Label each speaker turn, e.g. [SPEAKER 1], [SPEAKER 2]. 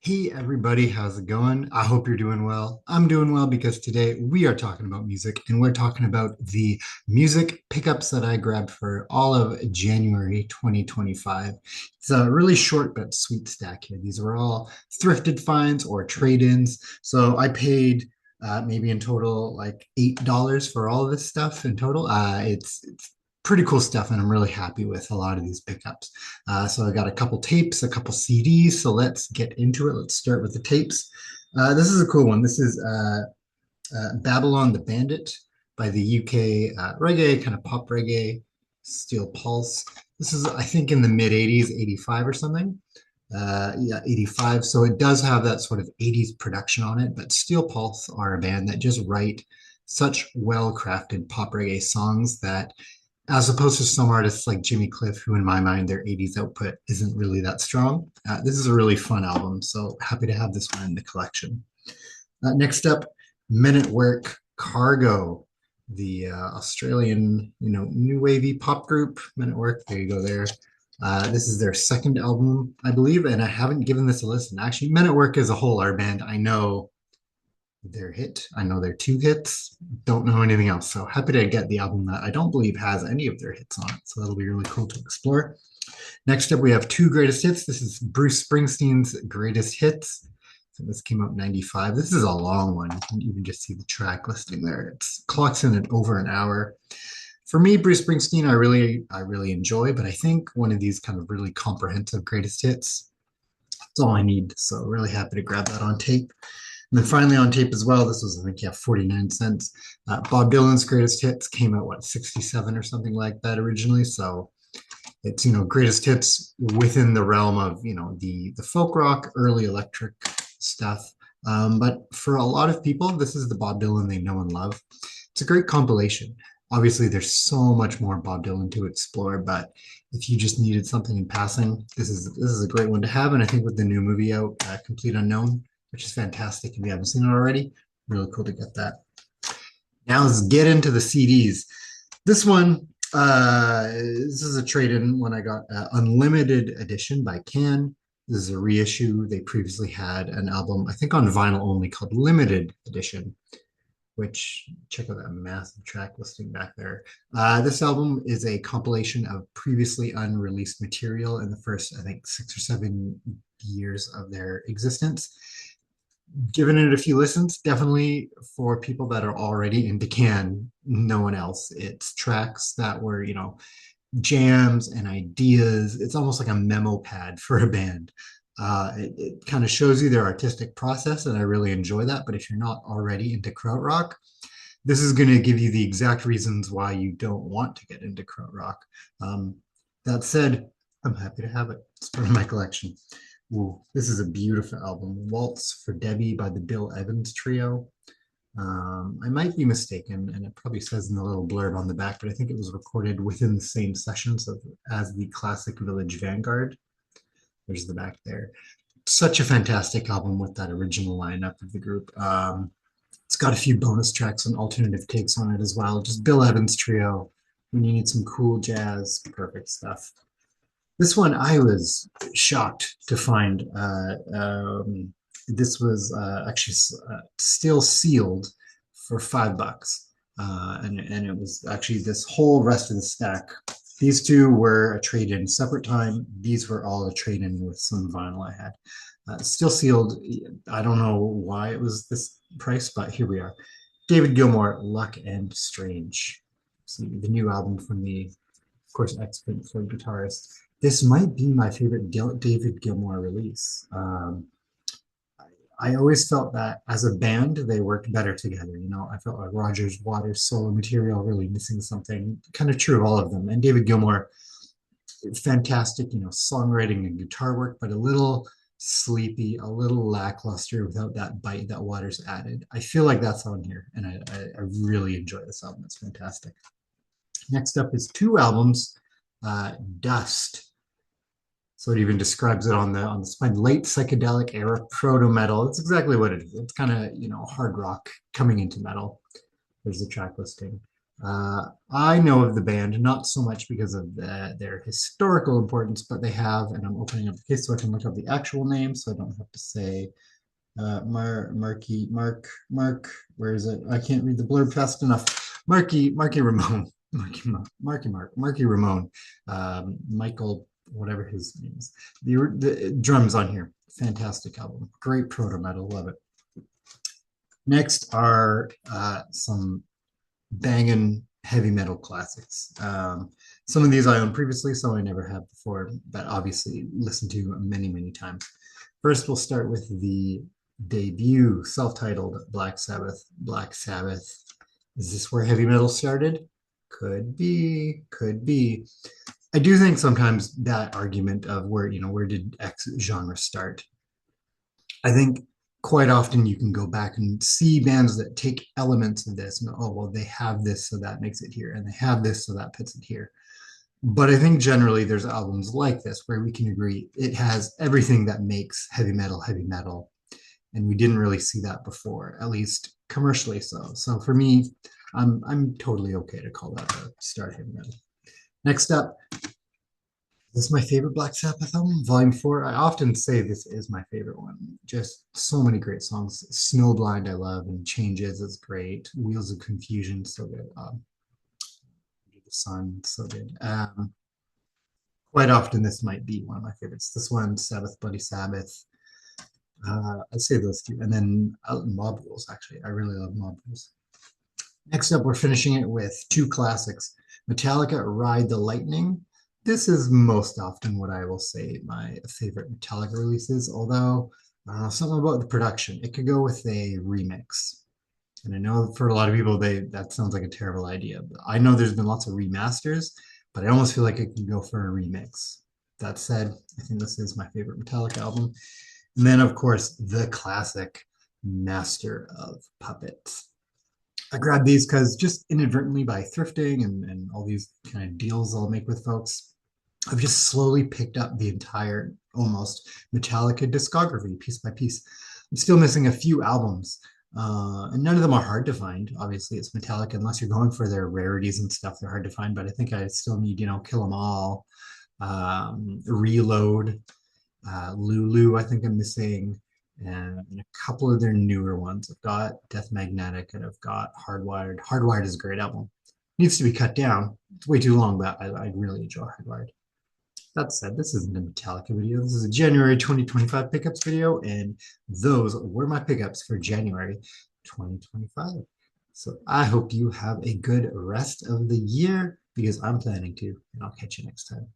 [SPEAKER 1] Hey everybody, how's it going? I hope you're doing well. I'm doing well because today we are talking about music and we're talking about the music pickups that I grabbed for all of January 2025. It's a really short but sweet stack here. These were all thrifted finds or trade-ins. So I paid maybe in total like $8 for all of this stuff in total. It's pretty cool stuff and I'm really happy with a lot of these pickups. So I got a couple tapes, a couple CDs. So let's get into it. Let's start with the tapes. This is a cool one. This is Babylon the Bandit by the UK reggae, kind of pop reggae, Steel Pulse. This is, I think, in the mid 80s, 85 or something. Yeah, 85. So it does have that sort of 80s production on it, but Steel Pulse are a band that just write such well-crafted pop reggae songs that as opposed to some artists like Jimmy Cliff, who in my mind, their 80s output isn't really that strong. This is a really fun album, so happy to have this one in the collection. Next up, Men at Work Cargo, the Australian, new wavy pop group, Men at Work. There you go there. This is their second album, I believe, and I haven't given this a listen. Actually, Men at Work as a whole, our band, I know their hit. I know their two hits. Don't know anything else. So happy to get the album that I don't believe has any of their hits on it. So that'll be really cool to explore. Next up, we have two greatest hits. This is Bruce Springsteen's greatest hits. So this came out in 95. This is a long one. You can even just see the track listing there. It's clocks in at over an hour. For me, Bruce Springsteen, I really enjoy, but I think one of these kind of really comprehensive greatest hits, that's all I need. So really happy to grab that on tape. And then finally on tape as well, this was, I think, yeah, 49 cents. Bob Dylan's greatest hits came out, what, 67 or something like that originally. So it's, greatest hits within the realm of, the folk rock, early electric stuff. But for a lot of people, this is the Bob Dylan they know and love. It's a great compilation. Obviously, there's so much more Bob Dylan to explore, but if you just needed something in passing, this is a great one to have. And I think with the new movie out, Complete Unknown, which is fantastic if you haven't seen it already, really cool to get that. Now let's get into the CDs. This one, this is a trade-in when I got Unlimited Edition by Can. This is a reissue. They previously had an album, I think on vinyl only, called Limited Edition, which, check out that massive track listing back there. This album is a compilation of previously unreleased material in the first, I think, 6 or 7 years of their existence. Given it a few listens, definitely for people that are already into Can, no one else. It's tracks that were, jams and ideas. It's almost like a memo pad for a band. It kind of shows you their artistic process, and I really enjoy that. But if you're not already into krautrock, this is going to give you the exact reasons why you don't want to get into krautrock. That said, I'm happy to have it. It's part of my collection. Ooh, this is a beautiful album. Waltz for Debbie by the Bill Evans Trio. I might be mistaken, and it probably says in the little blurb on the back, but I think it was recorded within the same sessions as the classic Village Vanguard. There's the back there. Such a fantastic album with that original lineup of the group. It's got a few bonus tracks and alternative takes on it as well. Just Bill Evans Trio. When you need some cool jazz, perfect stuff. This one I was shocked to find. This was actually still sealed for $5, and it was actually this whole rest of the stack. These two were a trade-in separate time. These were all a trade-in with some vinyl I had. Still sealed. I don't know why it was this price, but here we are. David Gilmour, Luck and Strange. See the new album from the, of course, ex-Pink Floyd guitarist. This might be my favorite David Gilmour release. I always felt that as a band, they worked better together. I felt like Roger's Waters solo material really missing something, kind of true of all of them. And David Gilmour, fantastic, songwriting and guitar work, but a little sleepy, a little lackluster without that bite that Waters added. I feel like that's on here, and I really enjoy this album. It's fantastic. Next up is two albums, Dust. So it even describes it on the spine. Late psychedelic era proto metal. It's exactly what it is. It's kind of hard rock coming into metal. There's the track listing. I know of the band, not so much because of their historical importance, but they have, and I'm opening up the case so I can look up the actual name so I don't have to say Mark, where is it? I can't read the blurb fast enough. Marky Ramone, Marky Ramone, Michael, whatever his name is. The drums on here, fantastic album, great proto metal, love it. Next are some banging heavy metal classics. Some of these I owned previously, some I never have before, but obviously listened to many, many times. First, we'll start with the debut self-titled Black Sabbath. Black Sabbath. Is this where heavy metal started? Could be, could be. I do think sometimes that argument of where did X genre start? I think quite often you can go back and see bands that take elements of this and oh well they have this so that makes it here and they have this so that puts it here. But I think generally there's albums like this where we can agree it has everything that makes heavy metal, and we didn't really see that before, at least commercially so. So for me, I'm totally okay to call that the start heavy metal. Next up, this is my favorite Black Sabbath album, Volume 4. I often say this is my favorite one. Just so many great songs. Snowblind, I love, and Changes is great. Wheels of Confusion, so good. The Sun, so good. Quite often, this might be one of my favorites. This one, Sabbath, Bloody Sabbath. I'd say those two. And then Mob Rules, actually. I really love Mob Rules. Next up, we're finishing it with two classics. Metallica, Ride the Lightning. This is most often what I will say my favorite Metallica releases, although something about the production. It could go with a remix. And I know for a lot of people, that sounds like a terrible idea. But I know there's been lots of remasters, but I almost feel like it can go for a remix. That said, I think this is my favorite Metallica album. And then, of course, the classic Master of Puppets. I grabbed these because just inadvertently by thrifting and all these kind of deals I'll make with folks, I've just slowly picked up the entire almost Metallica discography piece by piece. I'm still missing a few albums, and none of them are hard to find. Obviously, it's Metallica. Unless you're going for their rarities and stuff, they're hard to find. But I think I still need, Kill 'Em All, Reload, Lulu. I think I'm missing, and a couple of their newer ones. I've got Death Magnetic, and I've got Hardwired. Hardwired is a great album. Needs to be cut down. It's way too long, but I really enjoy Hardwired. That said, this isn't a Metallica video. This is a January 2025 pickups video, and those were my pickups for January 2025. So I hope you have a good rest of the year because I'm planning to, and I'll catch you next time.